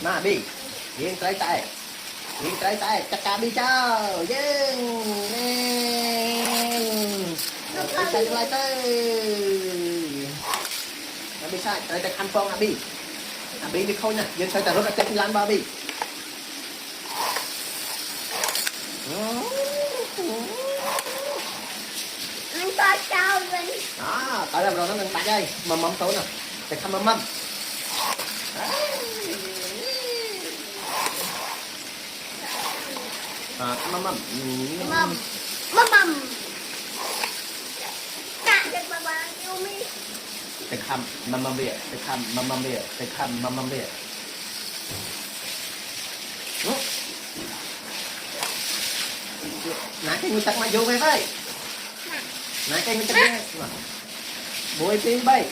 Mà bi yên trái tay chắc cả bi cho dương nên trái lại tới bi sai trái tay khăn phong bi đi khôi nè dương trái tay rất là chết lan ba bi anh có trâu mình đó tới làm rồi nó đừng bạch đây mầm tối nè tay khăn mầm mầm cạn được bà yêu mi tay khăn mầm bịa tay khăn mầm bịa nãy cái người tặng mà vô về vậy nãy cái người tặng bôi pin bay